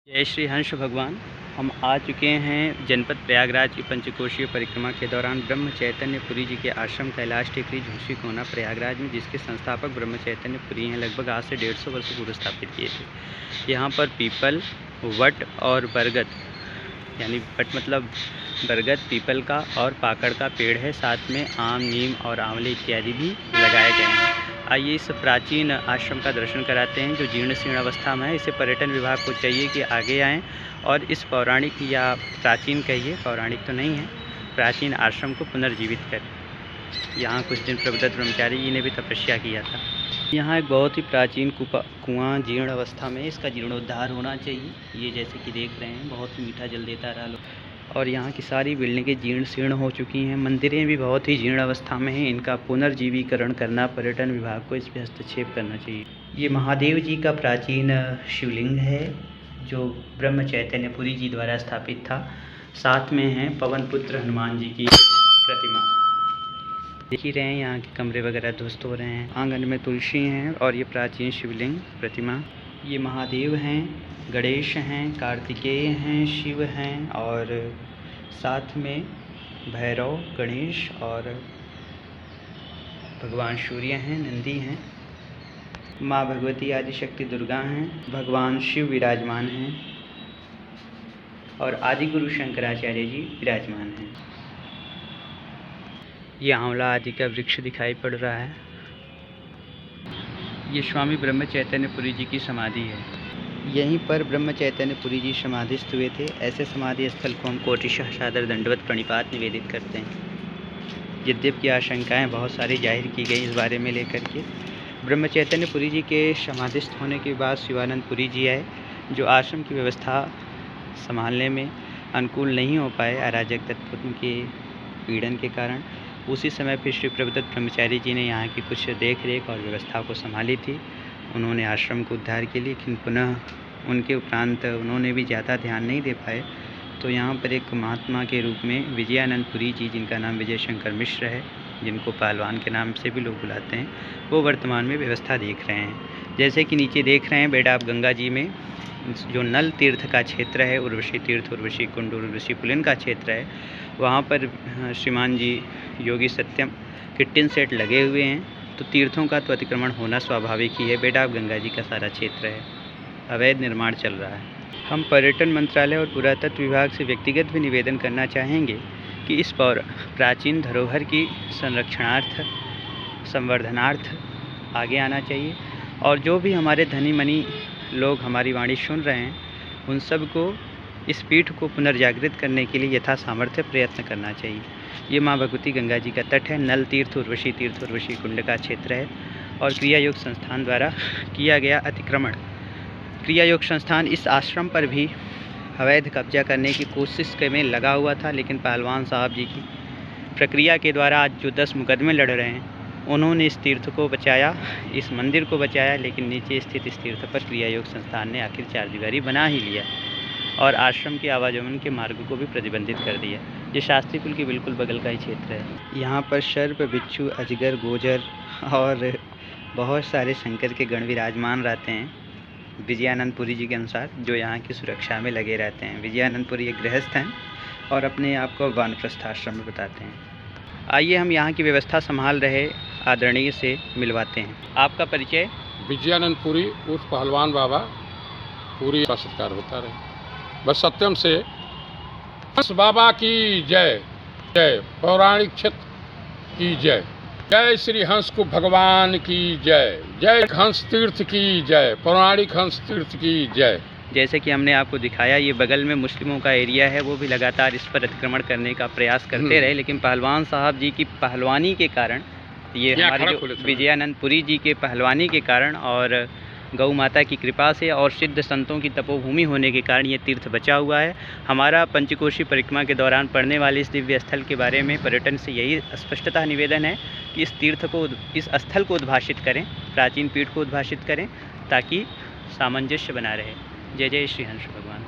जय श्री हंस भगवान। हम आ चुके हैं जनपद प्रयागराज की पंचकोशीय परिक्रमा के दौरान ब्रह्म चैतन्य पुरी जी के आश्रम कैलाश टेकरी झूसी कोना प्रयागराज में, जिसके संस्थापक ब्रह्म चैतन्य पुरी हैं। लगभग आज से 150 वर्ष पूर्व स्थापित किए थे। यहाँ पर पीपल, वट और बरगद, यानी वट मतलब बरगद, पीपल का और पाकड़ का पेड़ है। साथ में आम, नीम और आंवले इत्यादि भी लगाए गए हैं। आइए इस प्राचीन आश्रम का दर्शन कराते हैं जो जीर्ण शीर्ण अवस्था में है। इसे पर्यटन विभाग को चाहिए कि आगे आएँ और इस पौराणिक या प्राचीन, कहिए पौराणिक तो नहीं है, प्राचीन आश्रम को पुनर्जीवित करें। यहाँ कुछ दिन प्रभुदत्त ब्रह्मचारी जी ने भी तपस्या किया था। यहाँ एक बहुत ही प्राचीन कुआं जीर्ण अवस्था में, इसका जीर्णोद्धार होना चाहिए। ये जैसे कि देख रहे हैं बहुत ही मीठा जल देता रहा लोग। और यहाँ की सारी बिल्डिंगें जीर्ण शीर्ण हो चुकी हैं। मंदिरें भी बहुत ही जीर्ण अवस्था में हैं। इनका पुनर्जीवीकरण करना, पर्यटन विभाग को इस पर हस्तक्षेप करना चाहिए। ये महादेव जी का प्राचीन शिवलिंग है जो ब्रह्म चैतन्य पुरी जी द्वारा स्थापित था। साथ में है पवन पुत्र हनुमान जी की प्रतिमा। देख ही रहे हैं यहाँ के कमरे वगैरह ध्वस्त हो रहे हैं। आंगन में तुलसी हैं और ये प्राचीन शिवलिंग प्रतिमा। ये महादेव हैं, गणेश हैं, कार्तिकेय हैं, शिव हैं और साथ में भैरव, गणेश और भगवान सूर्य हैं, नंदी हैं, माँ भगवती आदिशक्ति दुर्गा हैं, भगवान शिव विराजमान हैं और आदि गुरु शंकराचार्य जी विराजमान हैं। ये आंवला आदि का वृक्ष दिखाई पड़ रहा है। ये स्वामी ब्रह्म चैतन्य पुरी जी की समाधि है। यहीं पर ब्रह्म चैतन्य पुरी जी समाधिस्थ हुए थे। ऐसे समाधि स्थल को हम कोटिशः सादर दंडवत प्रणिपात निवेदित करते हैं। यद्यप की आशंकाएं बहुत सारी जाहिर की गई इस बारे में लेकर के। ब्रह्म चैतन्य पुरी जी के समाधिस्थ होने के बाद शिवानंद पुरी जी आए, जो आश्रम की व्यवस्था संभालने में अनुकूल नहीं हो पाए अराजक तत्वों के पीड़न के कारण। उसी समय फिर श्री प्रभुदत्त ब्रह्मचारी जी ने यहाँ की कुछ देख रेख और व्यवस्था को संभाली थी। उन्होंने आश्रम को उद्धार के लिए, लेकिन पुनः उनके उपरांत उन्होंने भी ज़्यादा ध्यान नहीं दे पाए। तो यहाँ पर एक महात्मा के रूप में विजयानंद पुरी जी, जिनका नाम विजय शंकर मिश्र है, जिनको पहलवान के नाम से भी लोग बुलाते हैं, वो वर्तमान में व्यवस्था देख रहे हैं। जैसे कि नीचे देख रहे हैं बेडाब गंगा जी में जो नल तीर्थ का क्षेत्र है, उर्वशी तीर्थ, उर्वशी कुंड, उर्वशी पुलिन का क्षेत्र है, वहाँ पर श्रीमान जी योगी सत्यम के टिन सेट लगे हुए हैं। तो तीर्थों का तो अतिक्रमण होना स्वाभाविक ही है। बेडाब गंगा जी का सारा क्षेत्र है, अवैध निर्माण चल रहा है। हम पर्यटन मंत्रालय और पुरातत्व विभाग से व्यक्तिगत भी निवेदन करना चाहेंगे कि इस प्राचीन धरोहर की संरक्षणार्थ, संवर्धनार्थ आगे आना चाहिए। और जो भी हमारे धनी मनी लोग हमारी वाणी सुन रहे हैं, उन सब को इस पीठ को पुनर्जागृत करने के लिए यथा सामर्थ्य प्रयत्न करना चाहिए। ये माँ भगवती गंगा जी का तट है। नल तीर्थ, उर्वशी कुंड का क्षेत्र है और क्रिया योग संस्थान द्वारा किया गया अतिक्रमण। क्रिया योग संस्थान इस आश्रम पर भी अवैध कब्जा करने की कोशिश में लगा हुआ था, लेकिन पहलवान साहब जी की प्रक्रिया के द्वारा आज जो 10 मुकदमे लड़ रहे हैं, उन्होंने इस तीर्थ को बचाया, इस मंदिर को बचाया। लेकिन नीचे स्थित इस तीर्थ पर क्रिया योग संस्थान ने आखिर चारदीवारी बना ही लिया और आश्रम के आवागमन के मार्ग को भी प्रतिबंधित कर दिया। ये शास्त्री पुल के बिल्कुल बगल का ही क्षेत्र है। यहाँ पर सर्प, बिच्छू, अजगर, गोजर और बहुत सारे शंकर के गण विराजमान रहते हैं विजयानंद पुरी जी के अनुसार, जो यहाँ की सुरक्षा में लगे रहते हैं। विजयानंद पुरी एक गृहस्थ हैं और अपने आप को वानप्रस्थ आश्रम में बताते हैं। आइए हम यहाँ की व्यवस्था संभाल रहे आदरणीय से मिलवाते हैं। आपका परिचय? विजयानंद पुरी उर्फ पहलवान बाबा पुरी का सत्कार होता रहे। बस सत्यम से हंस बाबा की जय, जय पौराणिक क्षेत्र की जय, जय श्री हंस को भगवान की जय, जय हंस तीर्थ की जय, पौराणिक हंस तीर्थ की जय। जैसे कि हमने आपको दिखाया, ये बगल में मुस्लिमों का एरिया है, वो भी लगातार इस पर अतिक्रमण करने का प्रयास करते रहे, लेकिन पहलवान साहब जी की पहलवानी के कारण, ये हमारे जो विजयानंद पुरी जी के पहलवानी के कारण और गौ माता की कृपा से और सिद्ध संतों की तपोभूमि होने के कारण ये तीर्थ बचा हुआ है। हमारा पंचकोशी परिक्रमा के दौरान पड़ने वाले इस दिव्य स्थल के बारे में पर्यटन से यही स्पष्टतः निवेदन है कि इस तीर्थ को, इस स्थल को उद्भाषित करें, प्राचीन पीठ को उद्भाषित करें, ताकि सामंजस्य बना रहे। जय जय श्री हंस भगवान।